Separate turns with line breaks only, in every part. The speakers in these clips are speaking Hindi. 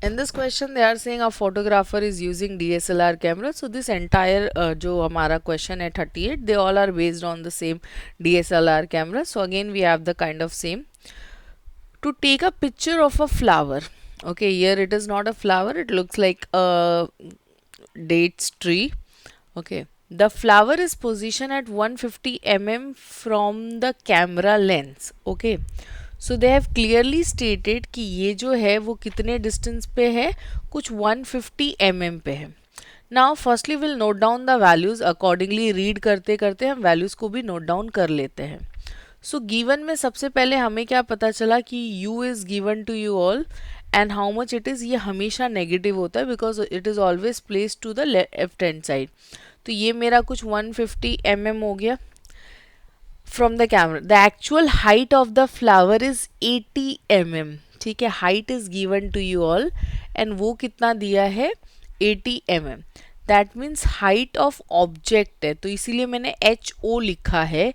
In this question they are saying a photographer is using DSLR camera. So this entire जो हमारा question है 38, they all are based on the same DSLR camera. So again we have the kind of same. To take a picture of a flower. Okay, here it is not a flower, it looks like a dates tree. Okay, the flower is positioned at 150 mm from the camera lens. Okay, so they have clearly stated कि ये जो है वो कितने डिस्टेंस पे है, कुछ 150 mm पे है. Now firstly will note down the values accordingly. Read करते करते हम वैल्यूज को भी नोट डाउन कर लेते हैं. सो गिवन में सबसे पहले हमें क्या पता चला कि u is given to you all and how much it is. ये हमेशा नेगेटिव होता है because it is always place to the left hand side. तो ये मेरा कुछ 150 mm हो गया from the camera. The actual height of the flower is 80 mm. ठीक है, height is given to you all and वो कितना दिया है 80 mm. That means height of object है, तो इसीलिए मैंने HO लिखा है.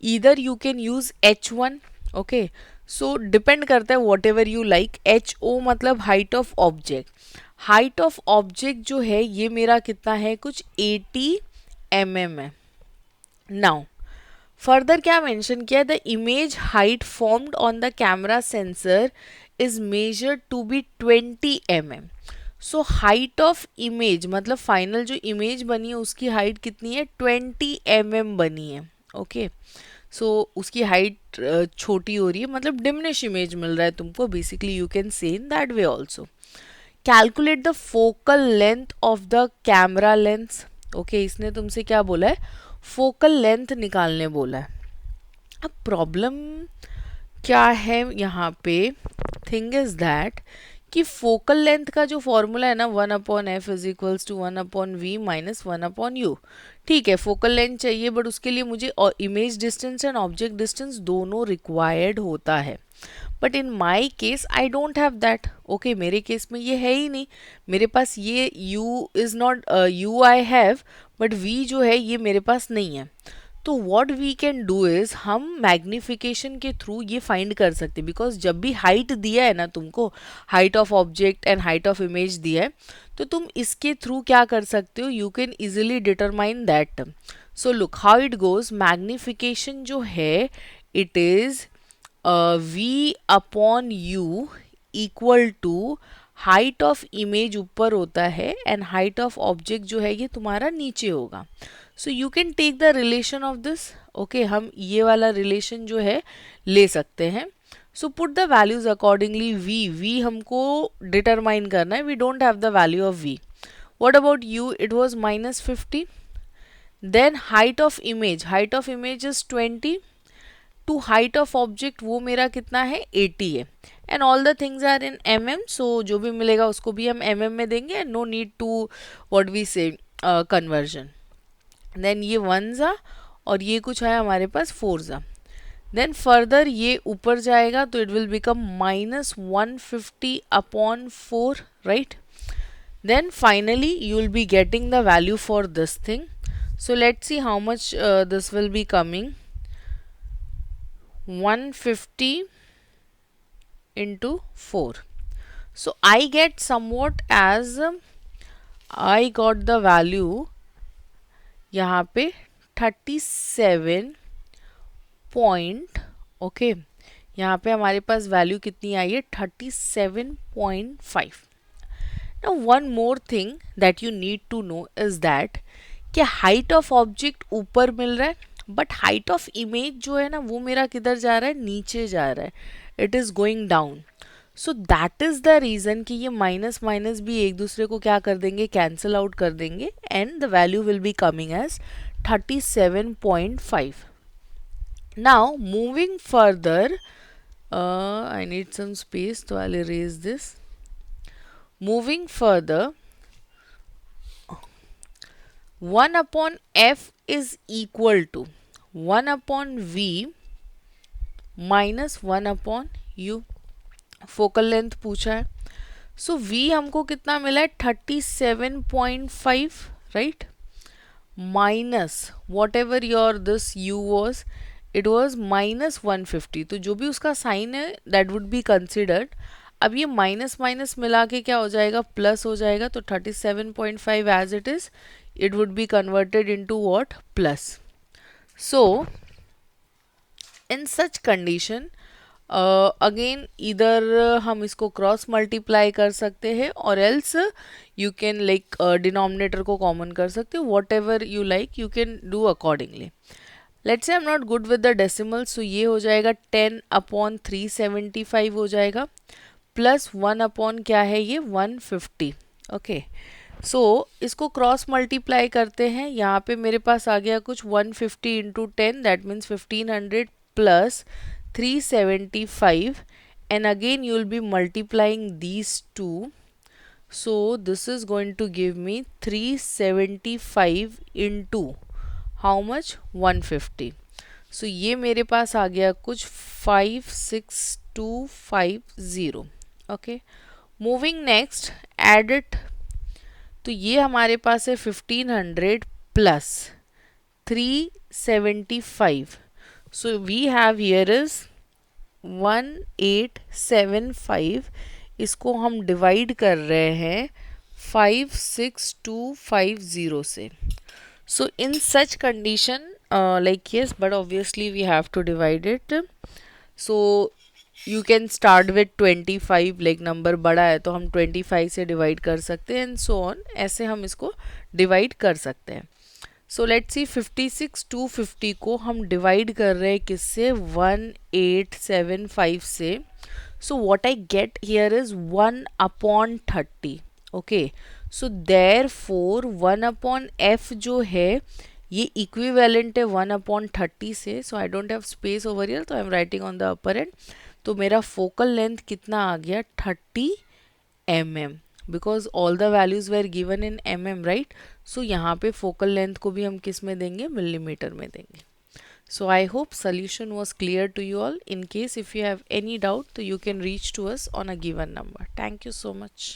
Either you can use H1. Okay, so depend करता है whatever you like. HO मतलब height of object. Height of object जो है ये मेरा कितना है, कुछ 80 mm है. Now फर्दर क्या मेंशन किया, the image height formed on the camera sensor is measured to be 20 mm. So height of image मतलब फाइनल जो इमेज बनी है उसकी हाइट कितनी है, 20 mm बनी है. ओके, सो उसकी हाइट छोटी हो रही है, मतलब डिमिनिश इमेज मिल रहा है तुमको. Basically you can say in that way also. Calculate the focal length of the camera lens. Okay, इसने तुमसे क्या बोला है, फोकल लेंथ निकालने बोला है. अब प्रॉब्लम क्या है यहाँ पे, थिंग इज दैट कि फोकल लेंथ का जो फॉर्मूला है ना 1/f is equals to 1/v minus 1/u. ठीक है, फोकल लेंथ चाहिए बट उसके लिए मुझे image distance and object distance दोनों रिक्वायर्ड होता है. But in my case I don't have that. Okay, मेरे केस में ये है ही नहीं. मेरे पास ये u is not u I have but v जो है ये मेरे पास नहीं है. तो what we can do is हम मैग्निफिकेशन के थ्रू ये फाइंड कर सकते हैं. बिकॉज जब भी हाइट दिया है ना तुमको, height of object and height of image दिया है, तो तुम इसके थ्रू क्या कर सकते हो, you can easily determine that. So look how it goes. Magnification जो है it is v upon u equal to height of image ऊपर होता है एंड हाइट ऑफ ऑब्जेक्ट जो है ये तुम्हारा नीचे होगा. So you can take the relation of this. Okay, हम ये वाला रिलेशन जो है ले सकते हैं. So put the values accordingly. v हमको डिटरमाइन करना है, we don't have the value of v. What about u, it was -50. Then height of image is 20 to height of object वो मेरा कितना है 80 है. And all the things are in mm. सो जो भी मिलेगा उसको भी हम mm में देंगे and no need to what we say conversion. Then ये 1 और ये कुछ है हमारे पास 4. देन फर्दर ये ऊपर जाएगा तो it will become -150/4, right. Then finally you will be getting the value for this thing. So let's see how much this will be coming. 150 into 4. So I get somewhat as I got the value यहाँ पे 37 पॉइंट. ओके, यहाँ पे हमारे पास वैल्यू कितनी आई है 37.5. Now one more thing that you need to know is that कि हाइट ऑफ ऑब्जेक्ट ऊपर मिल रहा है बट हाइट ऑफ इमेज जो है ना वो मेरा किधर जा रहा है, नीचे जा रहा है. It is going down. So that is the reason कि ये माइनस माइनस भी एक दूसरे को क्या कर देंगे, कैंसिल आउट कर देंगे and the value will be coming as 37.5. Now moving further, I need some space तो I erase this. Moving further, 1/f is equal to 1/v minus 1/u. Focal length पूछा है. सो v हमको कितना मिला है 37.5, right, minus whatever your this u was, it was -150. तो जो भी उसका साइन है दैट वुड बी कंसिडर्ड. अब ये माइनस माइनस मिला के क्या हो जाएगा, प्लस हो जाएगा. तो 37.5 as it is, it would be converted into what, plus. So in such condition again इधर हम इसको क्रॉस मल्टीप्लाई कर सकते हैं, और else you can like denominator को कॉमन कर सकते हो. Whatever you like you can do accordingly. Let's say I am not good with the decimal, so ये हो जाएगा 10/375 हो जाएगा, प्लस 1 अपॉन क्या है ये 150. ओके, सो इसको क्रॉस मल्टीप्लाई करते हैं. यहाँ पे मेरे पास आ गया कुछ 150 into 10, that means 1500 plus 375, and again you will be multiplying these two, so this is going to give me 375 into how much, 150. so ये मेरे पास आ गया कुछ 56250. Okay, moving next, add it. तो ये हमारे पास है 1500 plus 375. So we have here is 1875. इसको हम डिवाइड कर रहे हैं 56250 से. So in such condition, like yes, but obviously we have to divide it. So you can start with 25, like number बड़ा है तो हम 25 से डिवाइड कर सकते हैं, एंड सो ऑन. ऐसे हम इसको डिवाइड कर सकते हैं. सो लेट्स सी, 56 250 को हम डिवाइड कर रहे हैं किससे, 1875 से. So what I get here is 1/30. Okay, so therefore 1/f जो है ये इक्विवेलेंट है 1/30 से. So I don't have space over here, तो I am writing on the upper end. तो मेरा फोकल लेंथ कितना आ गया, 30 mm, because all the values were given in mm, right. So यहाँ पे फोकल लेंथ को भी हम किस में देंगे, मिलीमीटर में देंगे. So I hope solution was clear to you all. In case if you have any doubt, so you can reach to us on a given number. Thank you so much.